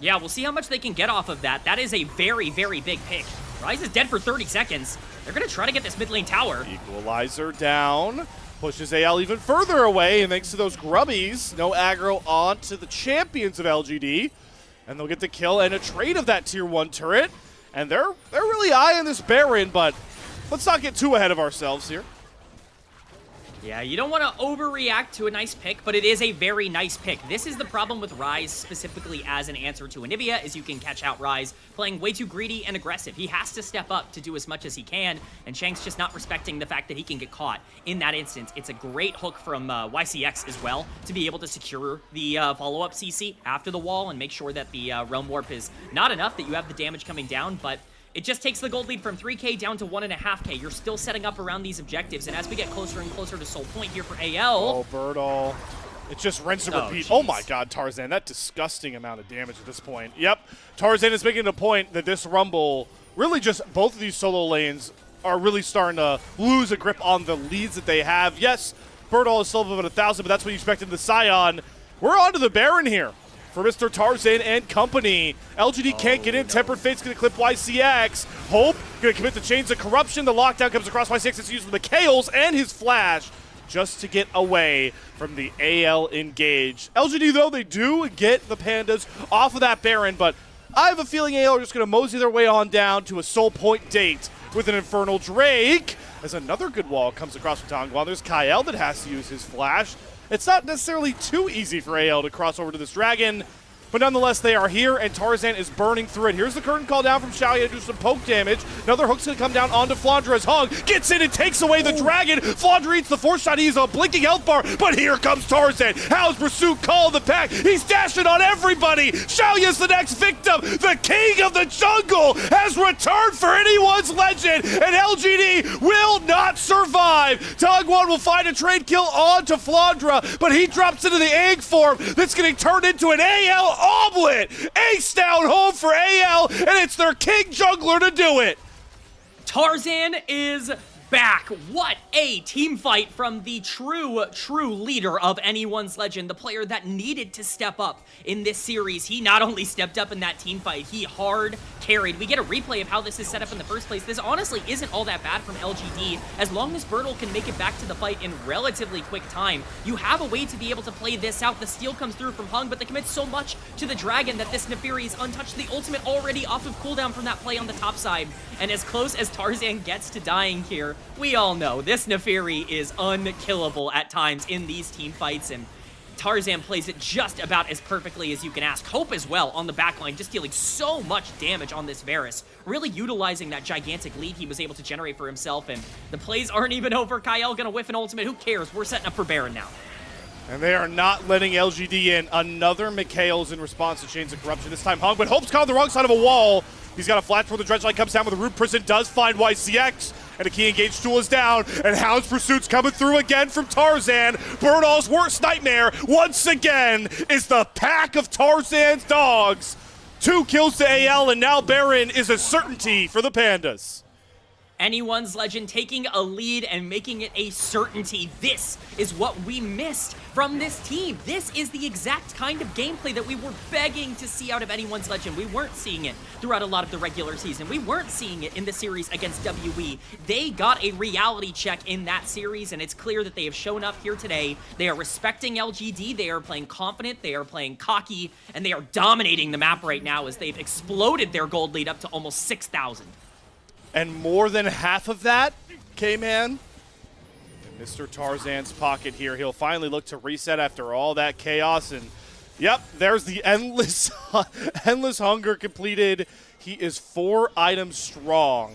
Yeah, we'll see how much they can get off of that. That is a very, very big pick. Ryze is dead for 30 seconds. They're going to try to get this mid lane tower. Equalizer down. Pushes AL even further away, and thanks to those grubbies, no aggro on to the champions of LGD. And they'll get the kill and a trade of that tier 1 turret. And they're really eyeing this Baron, but let's not get too ahead of ourselves here. Yeah, you don't want to overreact to a nice pick, but it is a very nice pick. This is the problem with Ryze specifically as an answer to Anivia, is you can catch out Ryze playing way too greedy and aggressive. He has to step up to do as much as he can, and Shanks just not respecting the fact that he can get caught. In that instance, it's a great hook from YCX as well to be able to secure the follow-up CC after the wall and make sure that the Realm Warp is not enough, that you have the damage coming down, but it just takes the gold lead from 3K down to 1.5K. You're still setting up around these objectives, and as we get closer and closer to Soul Point here for AL... Oh, Burdol. It just rinse and repeat. Oh my god, Tarzan, that disgusting amount of damage at this point. Yep, Tarzan is making a point that this Rumble, really just both of these solo lanes are really starting to lose a grip on the leads that they have. Yes, Burdol is still above 1,000, but that's what you expect in the Scion. We're on to the Baron here for Mr. Tarzan and company. LGD can't get in. No. Tempered Fate's going to clip YCX. Hope going to commit the Chains of Corruption. The lockdown comes across YCX. It's using the Kaels and his flash just to get away from the AL engage. LGD, though, they do get the Pandas off of that Baron, but I have a feeling AL are just going to mosey their way on down to a Soul Point date with an Infernal Drake. As another good wall comes across from Tangyuan, there's Kael that has to use his flash. It's not necessarily too easy for AL to cross over to this Dragon, but nonetheless, they are here, and Tarzan is burning through it. Here's the curtain call down from Shaoye to do some poke damage. Another hook's going to come down onto Flandre as Heng gets in and takes away the Dragon. Flandre eats the force shot. He's a blinking health bar, but here comes Tarzan. How's Pursuit call the pack? He's dashing on everybody. Shaoye is the next victim. The king of the jungle has returned for anyone's Legend, and LGD will not survive. Tangyuan will find a trade kill onto Flandre, but he drops into the egg form that's getting turned into an AL omelet. Ace down home for AL, and it's their king jungler to do it. Tarzan is back. What a team fight from the true leader of anyone's Legend, the player that needed to step up in this series. He not only stepped up in that team fight, he hard carried. We get a replay of how this is set up in the first place. This honestly isn't all that bad from LGD. As long as Burdol can make it back to the fight in relatively quick time, you have a way to be able to play this out. The steal comes through from Heng, but they commit so much to the Dragon that this Neferi is untouched. The ultimate already off of cooldown from that play on the top side. And as close as Tarzan gets to dying here, we all know this Neferi is unkillable at times in these team fights, and Tarzan plays it just about as perfectly as you can ask. Hope as well on the backline, just dealing so much damage on this Varus, really utilizing that gigantic lead he was able to generate for himself, and the plays aren't even over. Kael gonna whiff an ultimate. Who cares? We're setting up for Baron now. And they are not letting LGD in. Another Mikael's in response to Chains of Corruption. This time Heng, but Hope's caught on the wrong side of a wall. He's got a flash before the Dredge Light comes down, but the Root Prison does find YCX. And a key engage tool is down, and Hound's Pursuit's coming through again from Tarzan. Burdol's worst nightmare, once again, is the pack of Tarzan's dogs. 2 kills to AL, and now Baron is a certainty for the Pandas. Anyone's Legend taking a lead and making it a certainty. This is what we missed from this team. This is the exact kind of gameplay that we were begging to see out of Anyone's Legend. We weren't seeing it throughout a lot of the regular season. We weren't seeing it in the series against WE. They got a reality check in that series, and it's clear that they have shown up here today. They are respecting LGD. They are playing confident. They are playing cocky, and they are dominating the map right now as they've exploded their gold lead up to almost 6,000. And more than half of that, Kman, in Mr. Tarzan's pocket here. He'll finally look to reset after all that chaos, and Yep, there's the endless hunger completed. He is 4 items strong.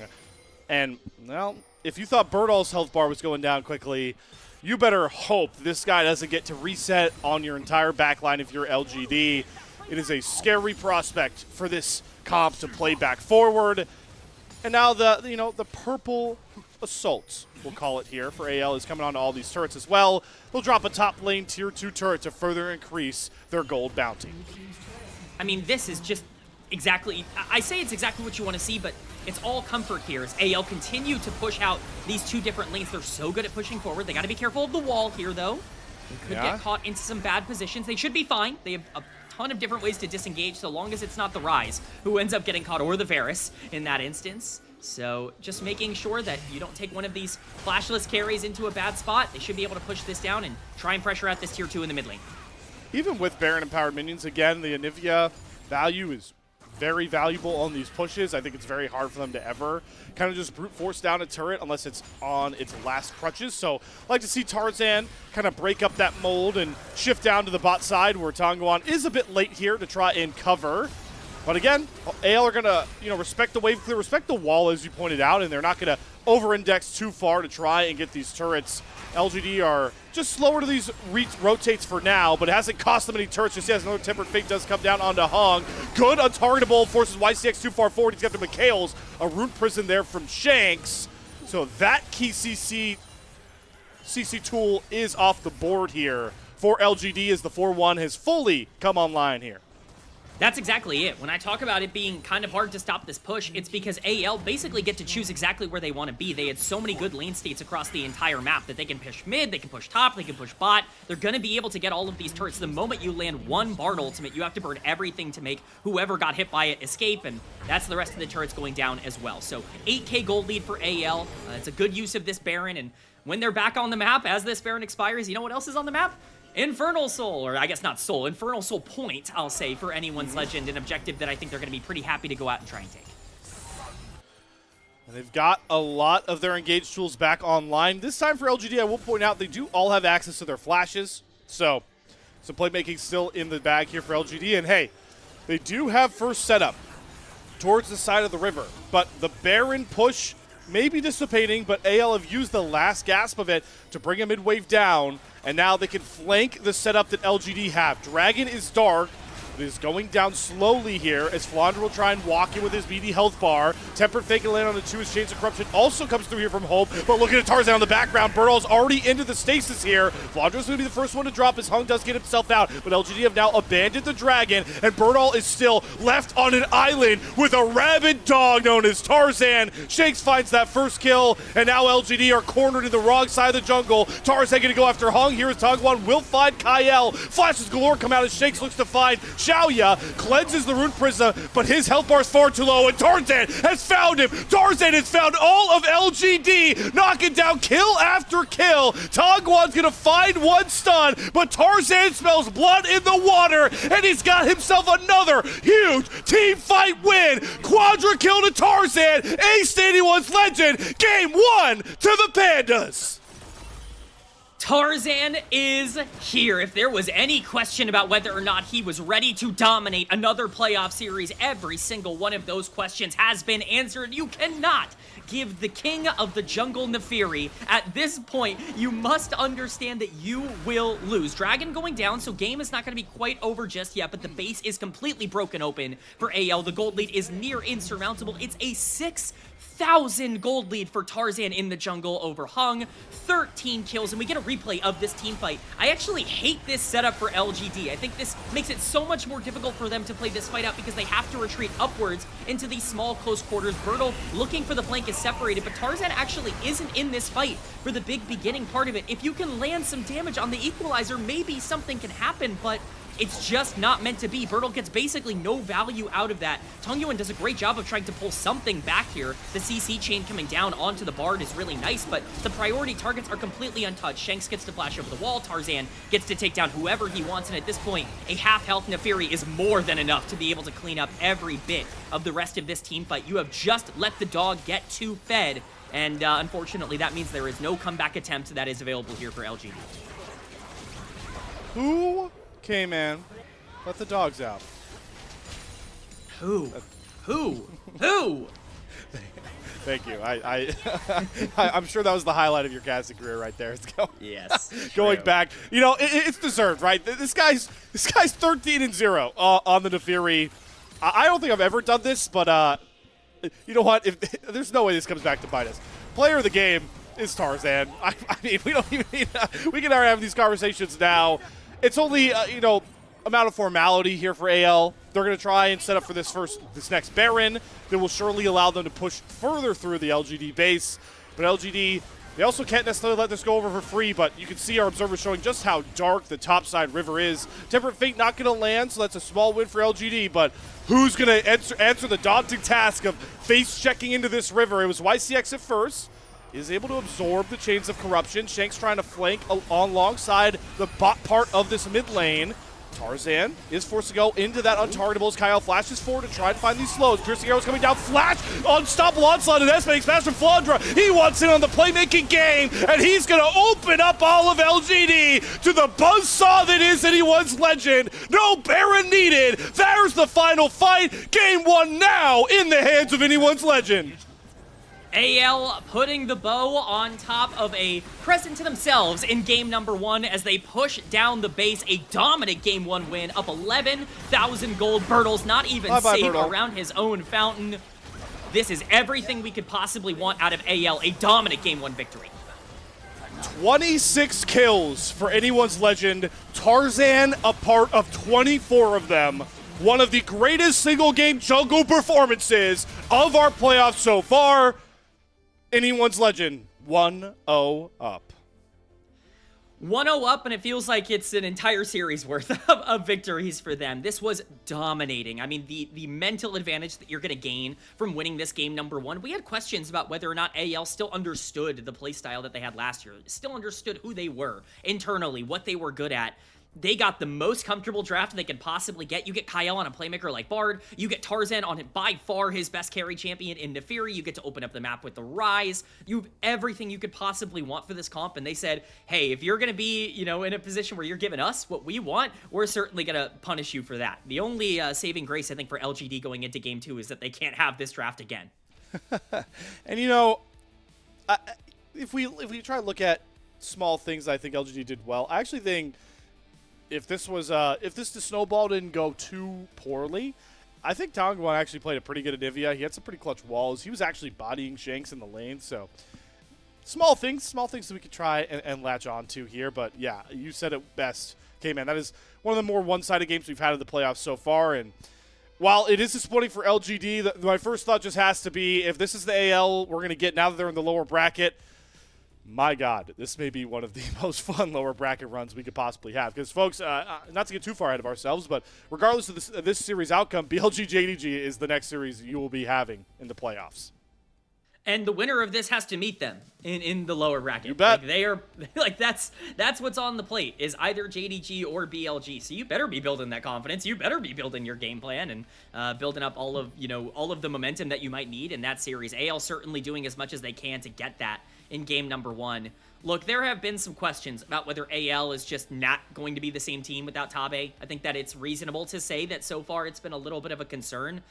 And, well, if you thought Burdol's health bar was going down quickly, you better hope this guy doesn't get to reset on your entire backline if you're LGD. It is a scary prospect for this comp to play back forward. And now the purple assault, we'll call it here, for AL is coming on to all these turrets as well. They'll drop a top lane tier 2 turret to further increase their gold bounty. I mean, this is just exactly, I say it's exactly what you want to see, but it's all comfort here as AL continue to push out these 2 different lanes. They're so good at pushing forward. They got to be careful of the wall here, though. They could get caught into some bad positions. They should be fine. They have a ton of different ways to disengage, so long as it's not the Rise who ends up getting caught, or the Varus in that instance. So just making sure that you don't take one of these flashless carries into a bad spot. They should be able to push this down and try and pressure out this tier 2 in the mid lane. Even with Baron empowered minions, again, the Anivia value is very valuable on these pushes. I think it's very hard for them to ever kind of just brute force down a turret unless it's on its last crutches. So I'd like to see Tarzan kind of break up that mold and shift down to the bot side where Tangyuan is a bit late here to try and cover. But again, AL are going to, respect the wave clear, respect the wall, as you pointed out, and they're not going to over-index too far to try and get these turrets. LGD are just slower to these rotates for now, but it hasn't cost them any turrets. Just as another Tempered Fate does come down onto Heng. Good untargetable, forces YCX too far forward. He's got the Kael's, a Rune Prison there from Shanks. So that key CC tool is off the board here for LGD as the 4-1 has fully come online here. That's exactly it. When I talk about it being kind of hard to stop this push, it's because AL basically get to choose exactly where they want to be. They had so many good lane states across the entire map that they can push mid, they can push top, they can push bot. They're going to be able to get all of these turrets. The moment you land one Bard ultimate, you have to burn everything to make whoever got hit by it escape, and that's the rest of the turrets going down as well. So 8k gold lead for AL. It's a good use of this Baron, and when they're back on the map, as this Baron expires, you know what else is on the map? Infernal Soul, or I guess not Soul, Infernal Soul Point, I'll say, for anyone's Legend, an objective that I think they're going to be pretty happy to go out and try and take. And they've got a lot of their engaged tools back online. This time for LGD, I will point out, they do all have access to their flashes, so some playmaking still in the bag here for LGD. And hey, they do have first setup towards the side of the river, but the Baron push may be dissipating, but AL have used the last gasp of it to bring a mid-wave down, and now they can flank the setup that LGD have. Dragon is dark. It is going down slowly here as Flandre will try and walk in with his BD health bar. Tempered Fake and land on the 2 as Chains of Corruption also comes through here from Hope, but looking at Tarzan on the background, Burdol's already into the stasis here. Flandre's going to be the first one to drop as Heng does get himself out, but LGD have now abandoned the Dragon, and Burdol is still left on an island with a rabid dog known as Tarzan. Shanks finds that first kill, and now LGD are cornered in the wrong side of the jungle. Tarzan going to go after Heng. Here is Tangyuan will find Kael. Flashes galore come out as Shanks looks to find Shaoye, cleanses the Rune Prison, but his health bar is far too low, and Tarzan has found him. Tarzan has found all of LGD, knocking down kill after kill. Tangyuan's gonna find one stun, but Tarzan smells blood in the water, and he's got himself another huge team fight win. Quadra kill to Tarzan, Ace 81's Legend, game 1 to the Pandas. Tarzan is here. If there was any question about whether or not he was ready to dominate another playoff series, every single one of those questions has been answered. You cannot give the king of the jungle Neferi. At this point, you must understand that you will lose. Dragon going down, so game is not going to be quite over just yet, but the base is completely broken open for AL. The gold lead is near insurmountable. It's a 6,000 gold lead for Tarzan in the jungle over Heng. 13 kills, and we get a replay of this team fight. I actually hate this setup for LGD. I think this makes it so much more difficult for them to play this fight out because they have to retreat upwards into these small close quarters. Burdol looking for the flank is separated, but Tarzan actually isn't in this fight for the big beginning part of it. If you can land some damage on the equalizer, maybe something can happen, but it's just not meant to be. Burdol gets basically no value out of that. Tangyuan does a great job of trying to pull something back here. The CC chain coming down onto the Bard is really nice, but the priority targets are completely untouched. Shanks gets to flash over the wall. Tarzan gets to take down whoever he wants, and at this point, a half-health Neferi is more than enough to be able to clean up every bit of the rest of this team fight. You have just let the dog get too fed, and unfortunately, that means there is no comeback attempt that is available here for LGD. Who? Kman Let the dogs out. Who? Thank you. I'm sure that was the highlight of your casting career right there. Yes. Going back, you know, it's deserved, right? This guy's 13-0 on the Nefiri. I don't think I've ever done this, but you know what? There's no way this comes back to bite us. Player of the game is Tarzan. I mean, we don't even need. We can already have these conversations now. It's only you know, amount of formality here for AL. They're going to try and set up for this next Baron that will surely allow them to push further through the LGD base. But LGD, they also can't necessarily let this go over for free, but you can see our observers showing just how dark the topside river is. Temperate Fate not going to land, so that's a small win for LGD, but who's going to answer the daunting task of face-checking into this river? It was YCX at first. Is able to absorb the chains of corruption. Shanks trying to flank alongside the bot part of this mid lane. Tarzan is forced to go into that untargetable as Kael flashes forward to try and find these slows. Piercing arrows coming down, flash, unstoppable onslaught, and S getting smashed from Flandre. He wants in on the playmaking game, and he's going to open up all of LGD to the buzzsaw that is anyone's legend. No Baron needed. There's the final fight. Game 1 now in the hands of anyone's legend. AL putting the bow on top of a present to themselves in game number 1 as they push down the base. A dominant game 1 win, up 11,000 gold. Burdol's not even safe Burdol. around his own fountain. This is everything we could possibly want out of AL. A dominant game 1 victory. 26 kills for anyone's legend. Tarzan a part of 24 of them. One of the greatest single-game jungle performances of our playoffs so far. Anyone's legend, 1-0 up. 1-0 up, and it feels like it's an entire series worth of victories for them. This was dominating. I mean, the mental advantage that you're going to gain from winning this game number 1. We had questions about whether or not AL still understood the playstyle that they had last year, still understood who they were internally, what they were good at. They got the most comfortable draft they could possibly get. You get Kael on a playmaker like Bard. You get Tarzan on by far his best carry champion in Nefiri. You get to open up the map with the Rise. You have everything you could possibly want for this comp. And they said, hey, if you're going to be, you know, in a position where you're giving us what we want, we're certainly going to punish you for that. The only saving grace, I think, for LGD going into game 2 is that they can't have this draft again. And, you know, if we try to look at small things I think LGD did well, I actually think if this snowball didn't go too poorly, I think Tangyuan actually played a pretty good Anivia. He had some pretty clutch walls. He was actually bodying Shanks in the lane. So small things that we could try and latch on to here. But yeah, you said it best, Kman. That is one of the more one-sided games we've had in the playoffs so far. And while it is disappointing for LGD, my first thought just has to be, if this is the AL we're going to get now that they're in the lower bracket, my God, this may be one of the most fun lower bracket runs we could possibly have. Because, folks, not to get too far ahead of ourselves, but regardless of this series outcome, BLG JDG is the next series you will be having in the playoffs. And the winner of this has to meet them in the lower bracket. You bet. Like they are like that's what's on the plate is either JDG or BLG. So you better be building that confidence. You better be building your game plan and building up all of the momentum that you might need in that series. AL certainly doing as much as they can to get that in game number 1. Look, there have been some questions about whether AL is just not going to be the same team without Tabe. I think that it's reasonable to say that so far it's been a little bit of a concern.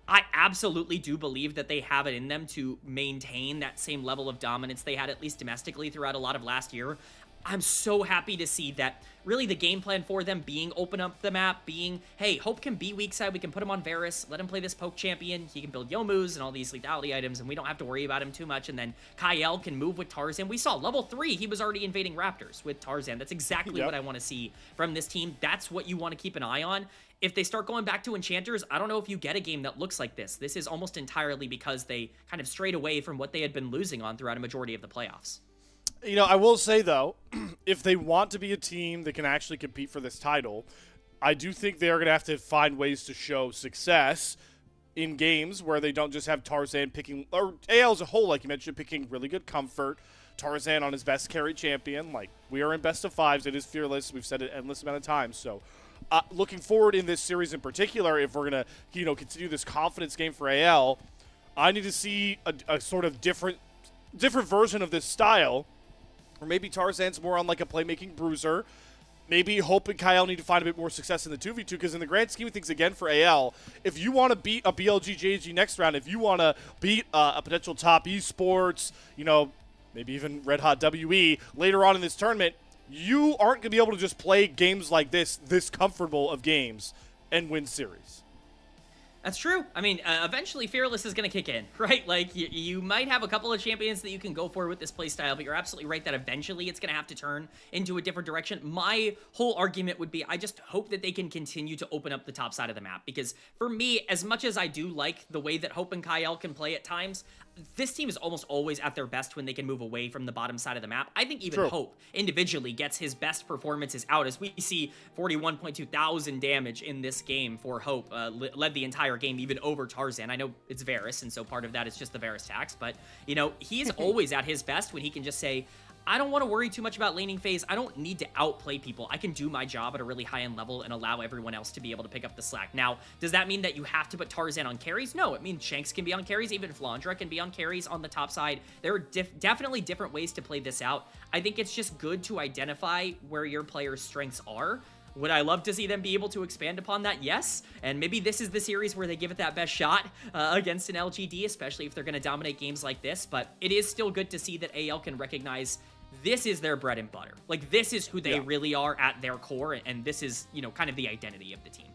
I absolutely do believe that they have it in them to maintain that same level of dominance they had, at least domestically, throughout a lot of last year. I'm so happy to see that really the game plan for them being open up the map, being, hey, Hope can be weak side, we can put him on Varus, let him play this poke champion, he can build Youmu's and all these lethality items, and we don't have to worry about him too much, and then Kael can move with Tarzan. We saw level 3, he was already invading Raptors with Tarzan. That's exactly what I want to see from this team. That's what you want to keep an eye on. If they start going back to Enchanters, I don't know if you get a game that looks like this. This is almost entirely because they kind of strayed away from what they had been losing on throughout a majority of the playoffs. You know, I will say, though, if they want to be a team that can actually compete for this title, I do think they're going to have to find ways to show success in games where they don't just have Tarzan picking, or AL as a whole, like you mentioned, picking really good comfort, Tarzan on his best carry champion. Like, we are in best of 5s. It is fearless. We've said it endless amount of times. So, looking forward in this series in particular, if we're going to, continue this confidence game for AL, I need to see a sort of different version of this style. Or maybe Tarzan's more on like a playmaking bruiser. maybe Hope and Kael need to find a bit more success in the 2v2, because in the grand scheme of things, again, for AL, if you want to beat a BLG JG next round, if you want to beat a potential top esports, you know, maybe even Red Hot WE later on in this tournament, you aren't going to be able to just play games like this comfortable of games and win series. That's true. I mean, eventually Fearless is going to kick in, right? Like, you might have a couple of champions that you can go for with this playstyle, but you're absolutely right that eventually it's going to have to turn into a different direction. My whole argument would be, I just hope that they can continue to open up the top side of the map, because for me, as much as I do like the way that Hope and Kael can play at times, this team is almost always at their best when they can move away from the bottom side of the map. I think even Hope individually gets his best performances out, as we see 41.2 thousand damage in this game for Hope, led the entire game, even over Tarzan. I know it's Varus, and so part of that is just the Varus tax, but, you know, he's always at his best when he can just say, I don't want to worry too much about laning phase. I don't need to outplay people. I can do my job at a really high-end level and allow everyone else to be able to pick up the slack. Now, does that mean that you have to put Tarzan on carries? No, it means Shanks can be on carries. Even Flandre can be on carries on the top side. There are definitely different ways to play this out. I think it's just good to identify where your players' strengths are. Would I love to see them be able to expand upon that? Yes. And maybe this is the series where they give it that best shot against an LGD, especially if they're going to dominate games like this. But it is still good to see that AL can recognize this is their bread and butter. Like, this is who they really are at their core, and this is, you know, kind of the identity of the team.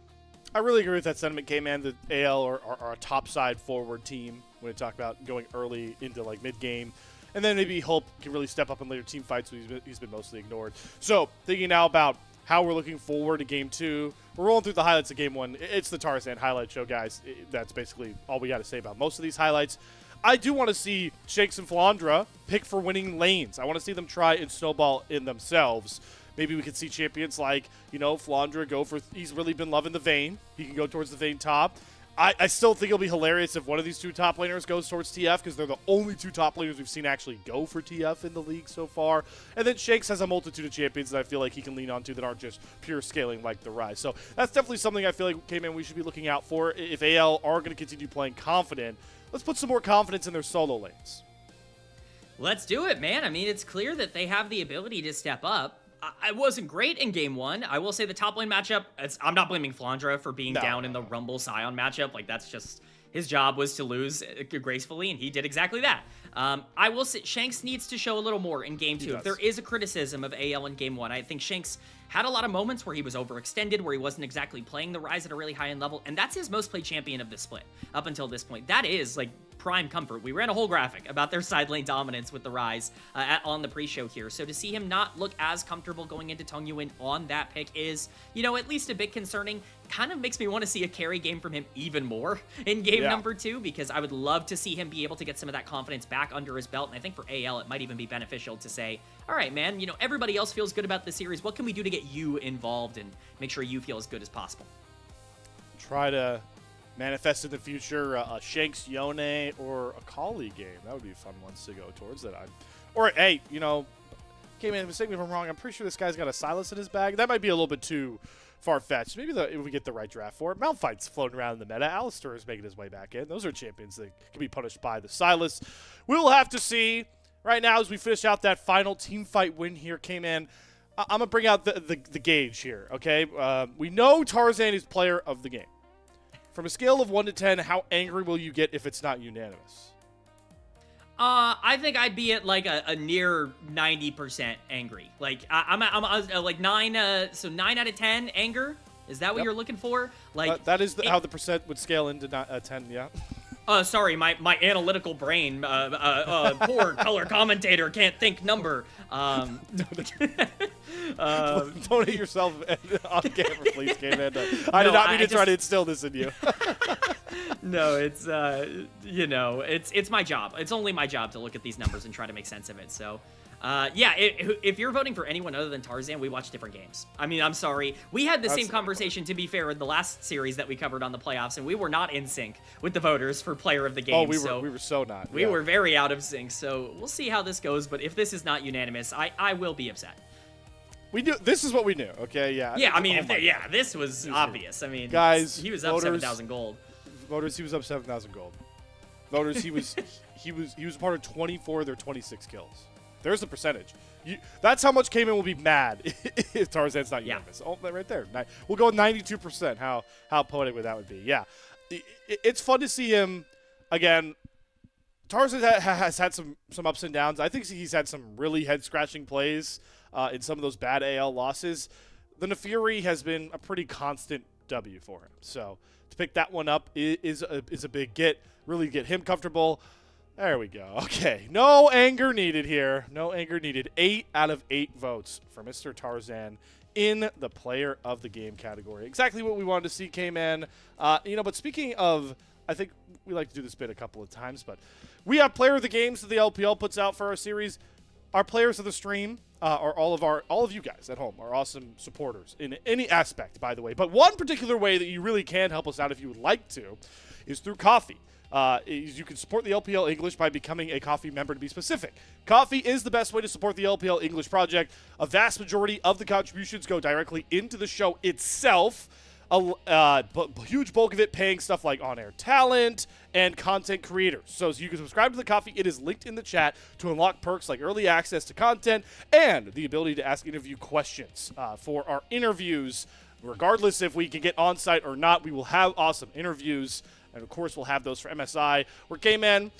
I really agree with that sentiment, Kman, that AL are a top-side forward team when we talk about going early into, like, mid-game. And then maybe Hope can really step up in later team fights, so he's been mostly ignored. So, thinking now about how we're looking forward to Game 2. We're rolling through the highlights of Game 1. It's the Tarzan highlight show, guys. That's basically all we got to say about most of these highlights. I do want to see Shanks and Flandre pick for winning lanes. I want to see them try and snowball in themselves. Maybe we could see champions like, you know, Flandre go for, he's really been loving the Vayne. He can go towards the Vayne top. I still think it'll be hilarious if one of these two top laners goes towards TF, because they're the only two top laners we've seen actually go for TF in the league so far. And then Shanks has a multitude of champions that I feel like he can lean onto that aren't just pure scaling like the Rise. So that's definitely something I feel like, Kman, we should be looking out for. If AL are going to continue playing confident, let's put some more confidence in their solo lanes. Let's do it, man. I mean, it's clear that they have the ability to step up. I wasn't great in Game 1. I will say the top lane matchup, I'm not blaming Flandre for being down in the Rumble Scion matchup. Like, that's just, his job was to lose gracefully, and he did exactly that. I will say Shanks needs to show a little more in Game 2. If there is a criticism of AL in Game 1, I think Shanks had a lot of moments where he was overextended, where he wasn't exactly playing the Rise at a really high-end level, and that's his most played champion of the split up until this point. That is, like, prime comfort. We ran a whole graphic about their side lane dominance with the Rise on the pre-show here. So to see him not look as comfortable going into Tangyuan on that pick is, you know, at least a bit concerning. Kind of makes me want to see a carry game from him even more in game number 2, because I would love to see him be able to get some of that confidence back under his belt. And I think for AL, it might even be beneficial to say, all right, man, you know, everybody else feels good about the series. What can we do to get you involved and make sure you feel as good as possible? Try to manifest in the future a Shanks Yone or a Kali game. That would be fun ones to go towards that. Or, hey, you know, Kman, mistake me if I'm wrong, I'm pretty sure this guy's got a Silas in his bag. That might be a little bit too far-fetched. Maybe if we get the right draft for it. Malphite's floating around in the meta. Alistair is making his way back in. Those are champions that can be punished by the Silas. We'll have to see. Right now, as we finish out that final team fight win here, Kman, I'm going to bring out the gauge here, okay? We know Tarzan is player of the game. From a scale of 1 to 10, how angry will you get if it's not unanimous? I think I'd be at like a near 90% angry. Like I'm like 9. So 9 out of 10 anger. Is that what you're looking for? Like that is how the percent would scale into 10. Yeah. Sorry, my analytical brain, poor color commentator can't think number. Don't hit yourself on camera, please, Kman. I did not mean to try to instill this in you. No, it's you know, it's my job. It's only my job to look at these numbers and try to make sense of it. So. Yeah, if you're voting for anyone other than Tarzan, we watch different games. I mean, I'm sorry. We had the same conversation, to be fair, in the last series that we covered on the playoffs, and we were not in sync with the voters for player of the game. Oh, we were so not. We were very out of sync, so we'll see how this goes, but if this is not unanimous, I will be upset. We do. This is what we knew, okay? Yeah. Yeah, I mean, this was obvious. I mean, guys, he was up 7,000 gold. Voters, he was up 7,000 gold. Voters, he was a part of 24 of their 26 kills. There's the percentage. That's how much Kman will be mad if Tarzan's not unanimous. Oh, right there. We'll go with 92%. How poetic would that would be? Yeah. It's fun to see him, again, Tarzan has had some ups and downs. I think he's had some really head-scratching plays in some of those bad AL losses. The Nefiri has been a pretty constant W for him. So to pick that one up is a big get. Really get him comfortable. There we go. Okay. No anger needed here. No anger needed. 8 out of 8 votes for Mr. Tarzan in the Player of the Game category. Exactly what we wanted to see, Kman. But speaking of, I think we like to do this bit a couple of times, but we have Player of the Games that the LPL puts out for our series. Our players of the stream are all of you guys at home are awesome supporters in any aspect, by the way. But one particular way that you really can help us out if you would like to is through coffee. You can support the LPL English by becoming a coffee member, to be specific. Coffee is the best way to support the LPL English project. A vast majority of the contributions go directly into the show itself. A huge bulk of it paying stuff like on-air talent and content creators. So you can subscribe to the coffee. It is linked in the chat to unlock perks like early access to content and the ability to ask interview questions for our interviews. Regardless if we can get on site or not, we will have awesome interviews. And, of course, we'll have those for MSI. Where, Kman,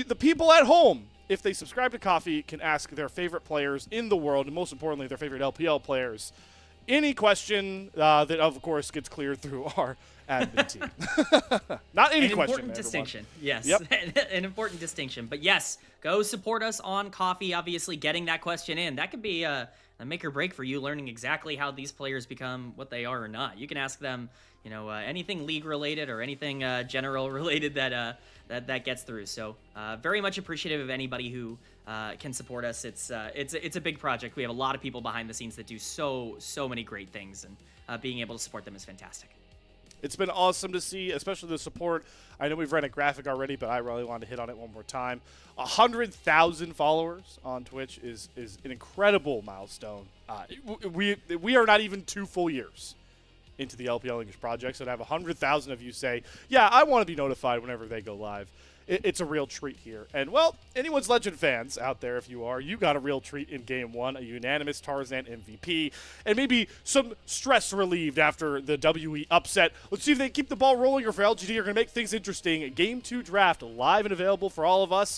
the people at home, if they subscribe to Coffee, can ask their favorite players in the world, and most importantly, their favorite LPL players, any question that, of course, gets cleared through our admin team. Not any question. An important distinction. Yes. Yep. An important distinction. But, yes, go support us on Coffee. Obviously, getting that question in. That could be a make or break for you learning exactly how these players become what they are or not. You can ask them anything league related or anything general related that gets through. So very much appreciative of anybody who can support us. It's a big project. We have a lot of people behind the scenes that do so many great things, and being able to support them is fantastic. It's been awesome to see, especially the support. I know we've ran a graphic already, but I really wanted to hit on it one more time. 100,000 followers on Twitch is an incredible milestone. We are not even 2 full years into the LPL English project, so to have 100,000 of you say, yeah, I want to be notified whenever they go live, it's a real treat here. And, well, anyone's Legend fans out there, if you are, you got a real treat in Game 1, a unanimous Tarzan MVP, and maybe some stress relieved after the WE upset. Let's see if they keep the ball rolling, or if LGD are going to make things interesting. Game 2 draft live and available for all of us.